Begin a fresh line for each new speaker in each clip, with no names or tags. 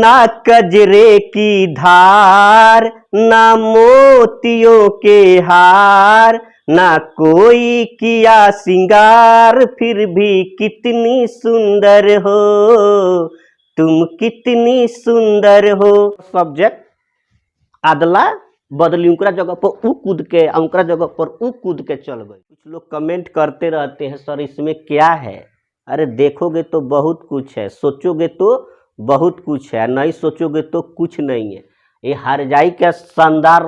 ना कजरे की धार, ना मोतियों के हार, ना कोई किया सिंगार, फिर भी कितनी सुंदर हो तुम, कितनी सुंदर हो। सब्जेक्ट अदला बदली, उनकरा जगह पर ऊ कूद के, उनकरा जगह पर ऊ कूद के चल गई। कुछ लोग कमेंट करते रहते हैं सर इसमें क्या है। अरे देखोगे तो बहुत कुछ है, सोचोगे तो बहुत कुछ है, नहीं सोचोगे तो कुछ नहीं है। ये हरजाई का शानदार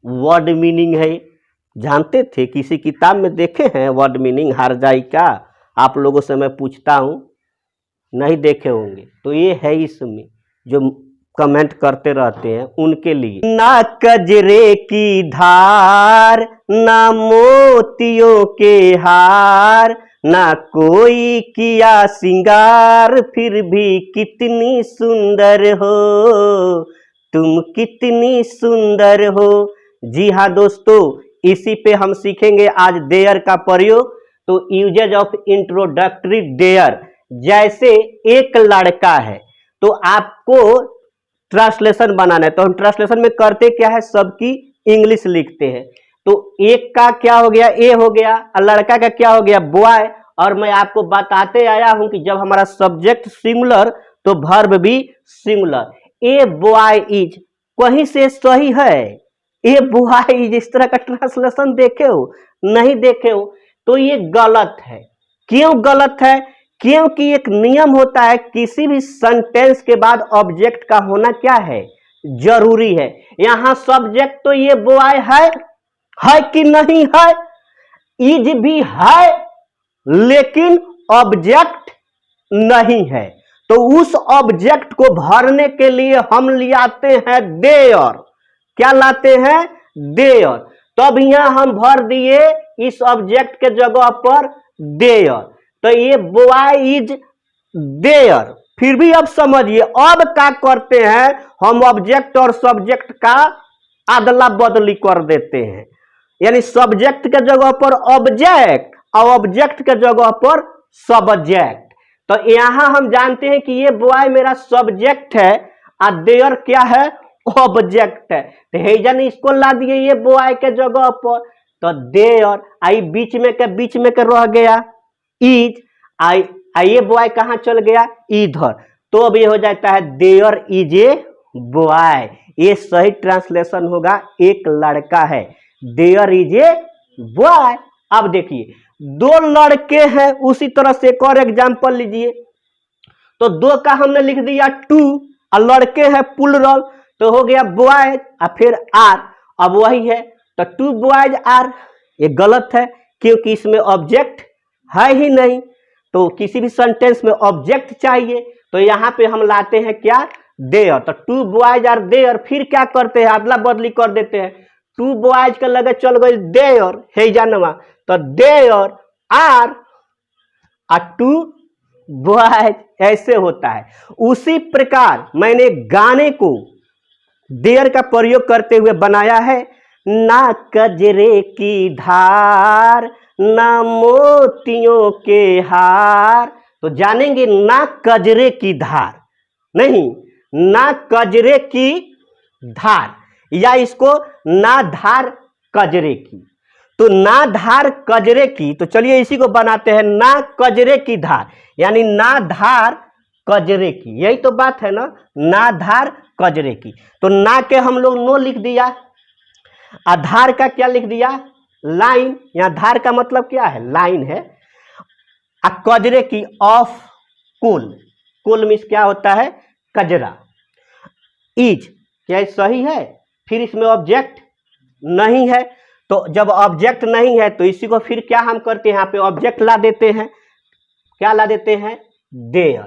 वर्ड मीनिंग है। जानते थे? किसी किताब में देखे हैं वर्ड मीनिंग हरजाई का? आप लोगों से मैं पूछता हूँ, नहीं देखे होंगे। तो ये है इसमें जो कमेंट करते रहते हैं उनके लिए। ना कजरे की धार, ना मोतियों के हार, ना कोई किया सिंगार, फिर भी कितनी सुंदर हो तुम, कितनी सुंदर हो। जी हाँ दोस्तों, इसी पे हम सीखेंगे आज देयर का प्रयोग। तो यूजेज ऑफ इंट्रोडक्टरी देयर। जैसे एक लड़का है तो आपको ट्रांसलेशन बनाना है, तो हम ट्रांसलेशन में करते क्या है, सबकी इंग्लिश लिखते हैं। तो एक का क्या हो गया, ए हो गया, और लड़का का क्या हो गया, बॉय। और मैं आपको बताते आया हूं कि जब हमारा सब्जेक्ट सिंगुलर तो वर्ब भी सिंगुलर। ए बॉय इज कहीं से सही है? ए बॉय इज इस तरह का ट्रांसलेशन देखे हो? नहीं देखे हो तो ये गलत है। क्यों गलत है? क्योंकि एक नियम होता है, किसी भी सेंटेंस के बाद ऑब्जेक्ट का होना क्या है, जरूरी है। यहां सब्जेक्ट तो ये बॉय है कि नहीं है? इज भी है लेकिन ऑब्जेक्ट नहीं है। तो उस ऑब्जेक्ट को भरने के लिए हम ले आते हैं देयर। क्या लाते हैं? देयर। तब यहां हम भर दिए इस ऑब्जेक्ट के जगह पर देयर। तो ये बॉय इज देयर। फिर भी अब समझिए, अब क्या करते हैं हम, ऑब्जेक्ट और सब्जेक्ट का अदला बदली कर देते हैं। यानी सब्जेक्ट के जगह पर ऑब्जेक्ट और ऑब्जेक्ट के जगह पर सब्जेक्ट। तो यहां हम जानते हैं कि ये बॉय मेरा सब्जेक्ट है और देयर क्या है, ऑब्जेक्ट है। तो हेजन इसको ला दिए ये बॉय के जगह पर, तो देयर आई बीच में के रह गया इज, ये बॉय कहां चल गया, इधर। तो अब ये हो जाता है देयर इज ए बॉय। ये सही ट्रांसलेशन होगा, एक लड़का है, देयर इज ए बॉय। अब देखिए दो लड़के हैं, उसी तरह से एक और एग्जांपल लीजिए। तो दो का हमने लिख दिया टू, और लड़के हैं प्लुरल, तो हो गया बॉय और फिर आर। अब वही है, तो टू बॉयज आर। ये गलत है क्योंकि इसमें ऑब्जेक्ट है ही नहीं। तो किसी भी सेंटेंस में ऑब्जेक्ट चाहिए, तो यहाँ पे हम लाते हैं क्या, देयर। तो टू बॉयज आर देयर। फिर क्या करते हैं, अदला बदली कर देते हैं। टू बॉयज के लगे चल गए देयर, हे जानवा, तो देयर आर टू बॉयज, ऐसे होता है। उसी प्रकार मैंने गाने को देयर का प्रयोग करते हुए बनाया है। ना कजरे की धार, ना मोतियों के हार। तो जानेंगे ना कजरे की धार, नहीं ना कजरे की धार, या इसको ना धार कजरे की। तो ना धार कजरे की, तो चलिए इसी को बनाते हैं ना कजरे की धार, यानी ना धार कजरे की। यही तो बात है ना, ना धार कजरे की। तो ना के हम लोग नो लिख दिया, आधार का क्या लिख दिया, लाइन। यहां धार का मतलब क्या है, लाइन है। कजरे की ऑफ कुल, कुल मीन्स क्या होता है, कजरा। इज क्या सही है? फिर इसमें ऑब्जेक्ट नहीं है, तो जब ऑब्जेक्ट नहीं है तो इसी को फिर क्या हम करते हैं, यहाँ पे ऑब्जेक्ट ला देते हैं। क्या ला देते हैं, देयर।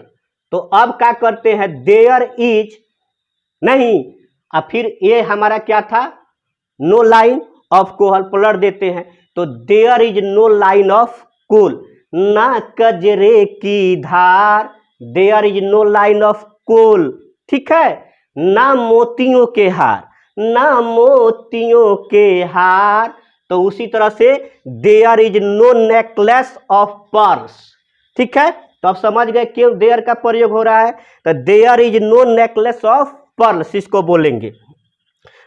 तो अब क्या करते हैं, देयर इज नहीं, और फिर ये हमारा क्या था, नो लाइन ऑफ कोल, पलट देते हैं। तो there is no line of kohl. ना कजरे की धार, there is no line of kohl, ठीक है। ना मोतियों के हार, ना मोतियों के हार। तो उसी तरह से there is no necklace of purse, ठीक है। तो आप समझ गए क्यों देयर का प्रयोग हो रहा है। तो there is no necklace of pearls, इसको बोलेंगे।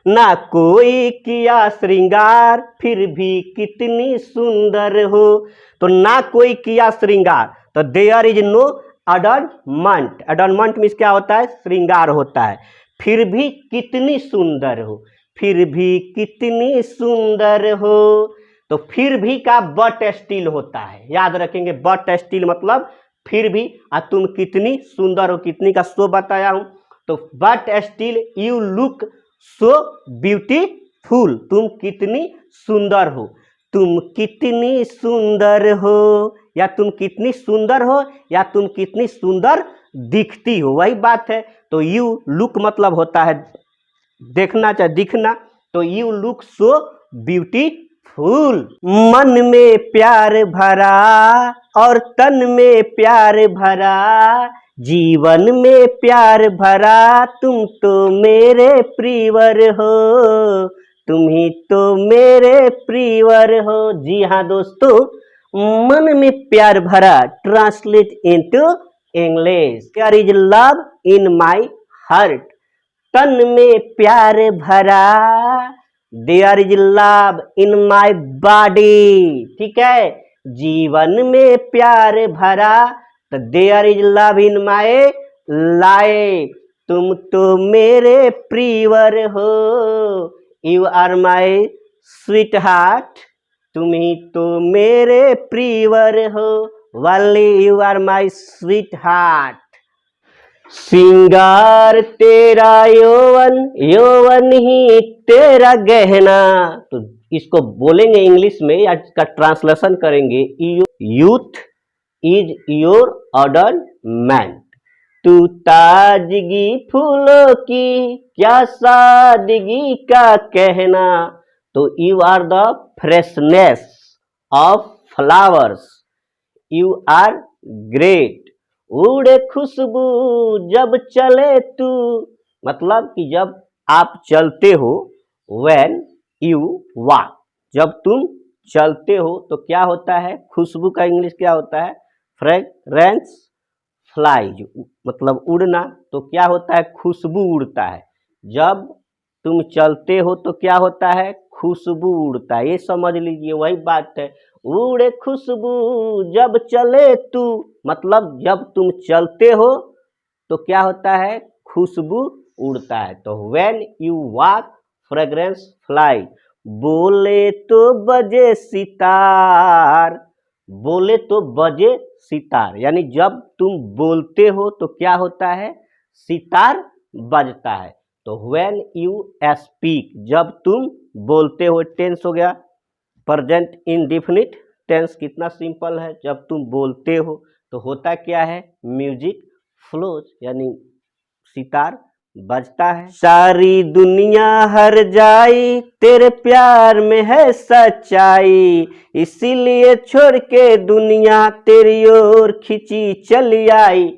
ना कोई किया श्रृंगार फिर भी कितनी सुंदर हो, तो ना कोई किया श्रृंगार, तो देयर इज नो अडॉर्नमेंट। अडॉर्नमेंट मीन्स क्या होता है, श्रृंगार होता है। फिर भी कितनी सुंदर हो, फिर भी कितनी सुंदर हो, तो फिर भी का बट स्टिल होता है, याद रखेंगे। बट स्टिल मतलब फिर भी, तुम कितनी सुंदर हो, कितनी का सो बताया हूं, तो but still you look so beautiful, तुम कितनी सुंदर हो, तुम कितनी सुंदर हो, या तुम कितनी सुंदर हो, या तुम कितनी सुंदर दिखती हो, वही बात है। तो यू लुक मतलब होता है देखना चाहे दिखना, तो यू लुक सो ब्यूटीफुल। मन में प्यार भरा और तन में प्यार भरा, जीवन में प्यार भरा, तुम तो मेरे प्रियवर हो, तुम ही तो मेरे प्रियवर हो। जी हाँ दोस्तों, मन में प्यार भरा translate into English, there is love in my heart. तन में प्यार भरा, there is love in my body, ठीक है। जीवन में प्यार भरा, तो there is love in my life, तुम तो मेरे प्रियवर हो, you are my sweet heart, तुम ही तो मेरे प्रियवर हो, वल्ली you are my sweet heart. श्रृंगार तेरा यौवन, यौवन ही तेरा गहना, तो इसको बोलेंगे इंग्लिश में, या इसका ट्रांसलेशन करेंगे, यूथ इज योर ऑर्नामेंट, तू ताजगी फूलों की क्या सादगी का कहना, तो you are the freshness of flowers, you are great, उड़े खुशबू जब चले तू, मतलब कि जब आप चलते हो, व्हेन यू वॉक, जब तुम चलते हो तो क्या होता है, खुशबू का इंग्लिश क्या होता है, फ्रेग्रेंस, फ्लाई मतलब उड़ना, तो क्या होता है, खुशबू उड़ता है। जब तुम चलते हो तो क्या होता है, खुशबू उड़ता है, ये समझ लीजिए, वही बात है। उड़े खुशबू जब चले तू, मतलब जब तुम चलते हो तो क्या होता है, खुशबू उड़ता है। तो when you walk fragrance fly, बोले तो बजे सितार, बोले तो बजे सितार, यानी जब तुम बोलते हो तो क्या होता है, सितार बजता है। तो व्हेन यू स्पीक, जब तुम बोलते हो, टेंस हो गया प्रेजेंट इंडेफिनिट टेंस, कितना सिंपल है, जब तुम बोलते हो तो होता क्या है, म्यूजिक फ्लोज, यानी सितार बजता है। सारी दुनिया हर जाई तेरे प्यार में है सच्चाई, इसीलिए छोड़ के दुनिया तेरी ओर खिंची चली आई,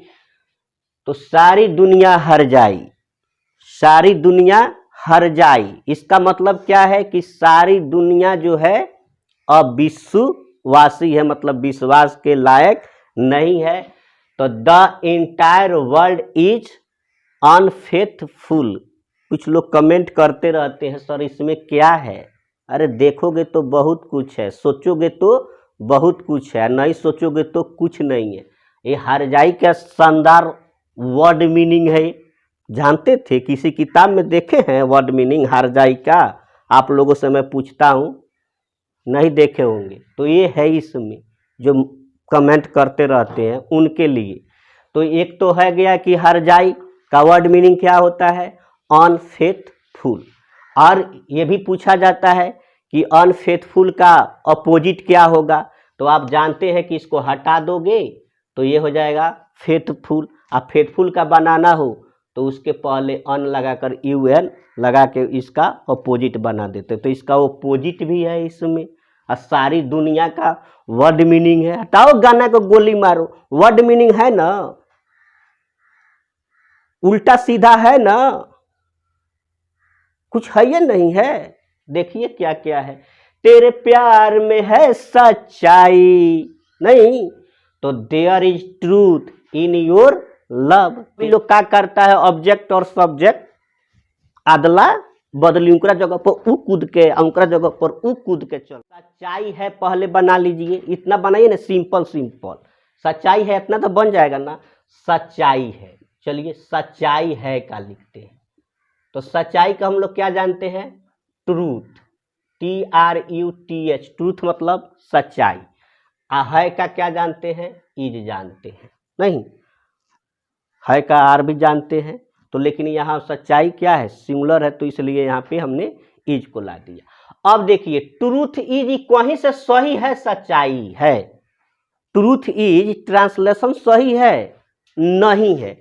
तो सारी दुनिया हर जाई, सारी दुनिया हर जाई, इसका मतलब क्या है कि सारी दुनिया जो है अविश्वासी है, मतलब विश्वास के लायक नहीं है। तो the entire world is unfaithful. कुछ लोग कमेंट करते रहते हैं, सर इसमें क्या है, अरे देखोगे तो बहुत कुछ है, सोचोगे तो बहुत कुछ है, नहीं सोचोगे तो कुछ नहीं है। ये हरजाई का शानदार वर्ड मीनिंग है, जानते थे, किसी किताब में देखे हैं वर्ड मीनिंग हरजाई का, आप लोगों से मैं पूछता हूँ, नहीं देखे होंगे, तो ये है इसमें जो कमेंट करते रहते हैं उनके लिए। तो एक तो है गया कि हरजाई का वर्ड मीनिंग क्या होता है, अनफेथफुल, और ये भी पूछा जाता है कि अनफेथफुल का अपोजिट क्या होगा, तो आप जानते हैं कि इसको हटा दोगे तो ये हो जाएगा फेथफुल, और फेथफुल का बनाना हो तो उसके पहले अन लगाकर UN लगा के इसका अपोजिट बना देते, तो इसका अपोजिट भी है इसमें। और सारी दुनिया का वर्ड मीनिंग है, हटाओ गाना को गोली मारो, वर्ड मीनिंग है ना, उल्टा सीधा है ना, कुछ है या नहीं है, देखिए क्या क्या है। तेरे प्यार में है सच्चाई, नहीं तो there is truth in your love. लोग क्या करता है, ऑब्जेक्ट और सब्जेक्ट अदला बदली, उनकरा जगह पर ऊ कूद के, उनकरा जगह पर ऊ कूद के चल। सच्चाई है पहले बना लीजिए, इतना बनाइए ना, सिंपल सिंपल। सच्चाई है इतना तो बन जाएगा ना, सच्चाई है। चलिए सच्चाई है का लिखते हैं। तो सच्चाई का हम लोग क्या जानते हैं, ट्रूथ, TRUTH, ट्रूथ मतलब सच्चाई। है का क्या जानते हैं, इज जानते हैं, नहीं है का आर भी जानते हैं। तो लेकिन यहाँ सच्चाई क्या है, सिंगुलर है, तो इसलिए यहाँ पे हमने इज को ला दिया। अब देखिए ट्रूथ इज कहीं से सही है, सच्चाई है। ट्रूथ इज ट्रांसलेशन सही है, नहीं है।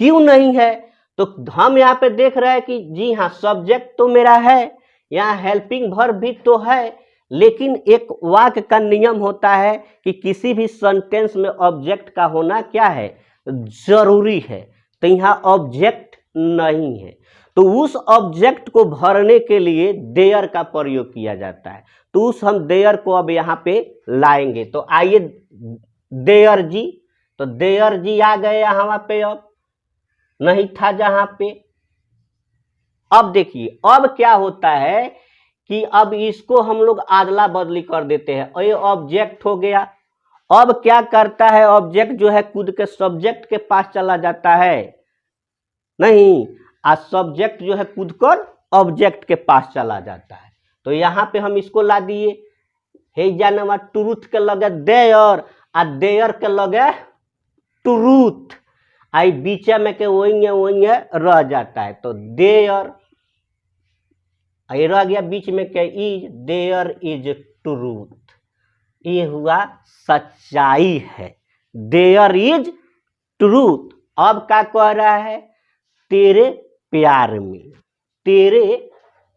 क्यों नहीं है, तो हम यहाँ पे देख रहे हैं कि जी हाँ सब्जेक्ट तो मेरा है, यहाँ हेल्पिंग वर्ब भी तो है, लेकिन एक वाक्य का नियम होता है कि किसी भी सेंटेंस में ऑब्जेक्ट का होना क्या है, जरूरी है। तो यहाँ ऑब्जेक्ट नहीं है, तो उस ऑब्जेक्ट को भरने के लिए देयर का प्रयोग किया जाता है। तो उस हम देयर को अब यहाँ पे लाएंगे। तो आइए देयर जी, तो देयर जी आ गए यहाँ पे, अब नहीं था जहां पे। अब देखिए अब क्या होता है कि अब इसको हम लोग आदला बदली कर देते हैं, और ये ऑब्जेक्ट हो गया। अब क्या करता है, ऑब्जेक्ट जो है कूद के सब्जेक्ट के पास चला जाता है, नहीं, आज सब्जेक्ट जो है कूद कर ऑब्जेक्ट के पास चला जाता है। तो यहाँ पे हम इसको ला दिए, हे जानवा ट्रूथ के लगे देयर, आ देयर के लगे ट्रूथ, आई बीच में के वही रह जाता है। तो देयर आई रह गया बीच में के इज, देयर इज ट्रूथ, ये हुआ सच्चाई है, देयर इज ट्रूथ। अब क्या कह रहा है, तेरे प्यार में, तेरे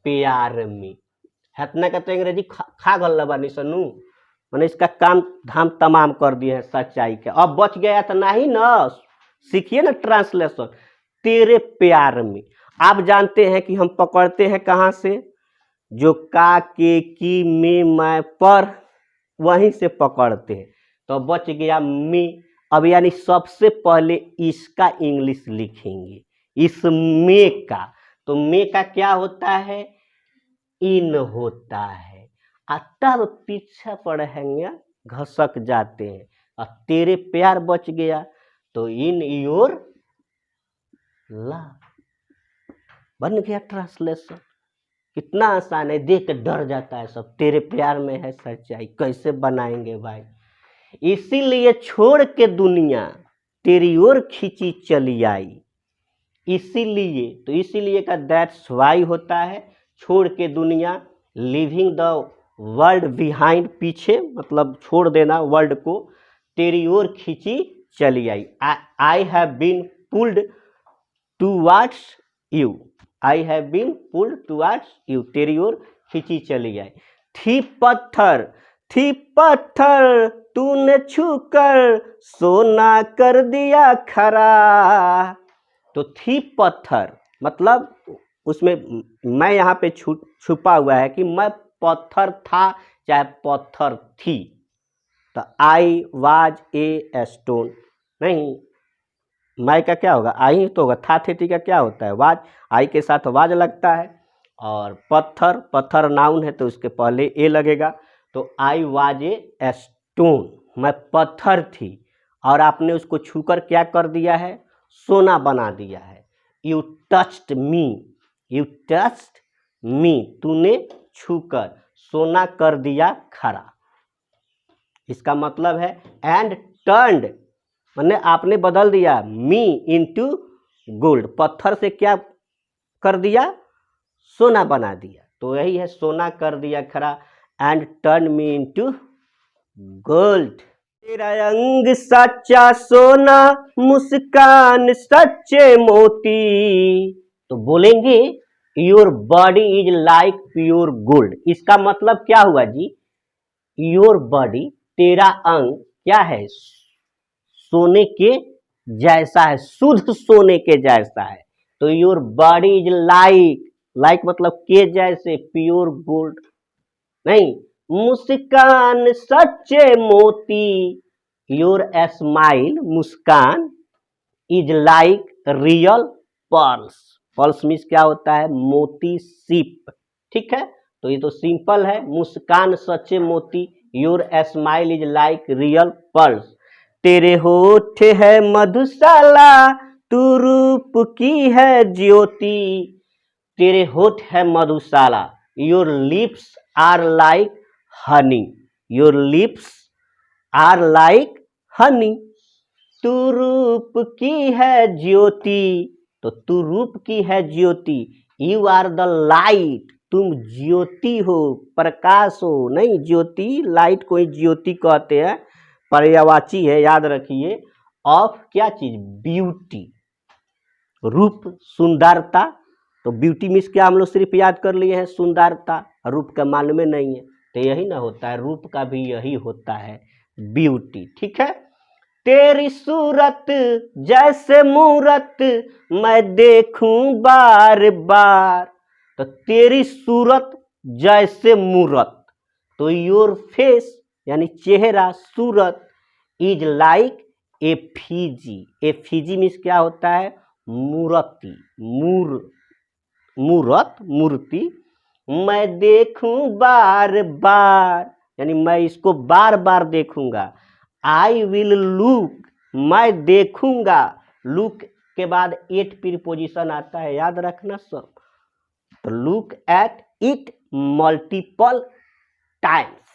प्यार में। हतना का तो अंग्रेजी खा गल बानी सनू, मैंने इसका काम धाम तमाम कर दिए हैं सच्चाई के। अब बच गया तो नहीं ना, सीखिए ना ट्रांसलेशन, तेरे प्यार में। आप जानते हैं कि हम पकड़ते हैं कहाँ से, जो का के की में मैं पर, वहीं से पकड़ते हैं। तो बच गया में। अब यानी सबसे पहले इसका इंग्लिश लिखेंगे, इस में का। तो में का क्या होता है, इन होता है, तब पीछे पढ़ेंगे घसक जाते हैं। और तेरे प्यार बच गया, तो इन योर लव बन गया ट्रांसलेशन। कितना आसान है, देख के डर जाता है सब, तेरे प्यार में है सच्चाई, कैसे बनाएंगे भाई। इसीलिए छोड़ के दुनिया तेरी ओर खींची चली आई, इसीलिए। तो इसीलिए का दैट्स वाई होता है, छोड़ के दुनिया, लिविंग द वर्ल्ड बिहाइंड, पीछे मतलब छोड़ देना वर्ल्ड को, तेरी ओर खींची चली आई। I have been pulled towards you, I have been pulled towards you, तेरी ओर खींची चली आई। थी पत्थर, थी पत्थर तूने छूकर सोना कर दिया खरा। तो थी पत्थर मतलब उसमें मैं यहाँ पे छुपा हुआ है कि मैं पत्थर था चाहे पत्थर थी। तो आई वाज ए स्टोन, नहीं, मैं का क्या होगा, आई तो होगा, था थे का क्या होता है, वाज, आई के साथ वाज लगता है। और पत्थर, पत्थर नाउन है तो उसके पहले ए लगेगा। तो आई वाज ए स्टोन, मैं पत्थर थी, और आपने उसको छूकर क्या कर दिया है, सोना बना दिया है। You touched me, you touched me, तूने छूकर सोना कर दिया खरा। इसका मतलब है एंड टर्न्ड, मैंने आपने बदल दिया मी इनटू गोल्ड, पत्थर से क्या कर दिया, सोना बना दिया। तो यही है सोना कर दिया खरा, and turn me into gold. तेरा अंग सच्चा सोना, मुस्कान सच्चे मोती। तो बोलेंगे your body is like pure gold, इसका मतलब क्या हुआ जी, योर बॉडी, तेरा अंग क्या है, सोने के जैसा है, शुद्ध सोने के जैसा है। तो your body is like, like मतलब के जैसे, प्योर गोल्ड नहीं, मुस्कान सच्चे मोती, your smile Muskan is like real pearls. Pearls means क्या होता है? मोती सिप। ठीक है, तो ये तो सिंपल है, मुस्कान सच्चे मोती। Your smile is like real pearls. तेरे होठ है मधुशाला, तू रूप की है ज्योति। तेरे होठ है मधुशाला, your lips are like honey. Your lips are like honey. तू रूप की है ज्योति, तो तू रूप की है ज्योति। यू आर द लाइट, तुम ज्योति हो, प्रकाश हो। नहीं, ज्योति, लाइट को ज्योति कहते हैं, पर्यायवाची है, याद रखिए। ऑफ क्या चीज? ब्यूटी, रूप, सुंदरता। तो ब्यूटी मीन्स क्या हम लोग सिर्फ याद कर लिए हैं? सुंदरता। रूप का मालूम में नहीं है, तो यही ना होता है, रूप का भी यही होता है, ब्यूटी। ठीक है, तेरी सूरत जैसे मूरत मैं देखूं बार बार। तो तेरी सूरत जैसे मूरत, तो योर फेस यानी चेहरा, सूरत, is like effigy. Effigy means क्या होता है? मूर्ति, मूरत, मूर्ति। मैं देखूं बार बार, यानी मैं इसको बार बार देखूंगा। आई विल लुक, मैं देखूंगा। लुक के बाद एट प्रीपोजिशन आता है, याद रखना सब। तो look at it multiple times.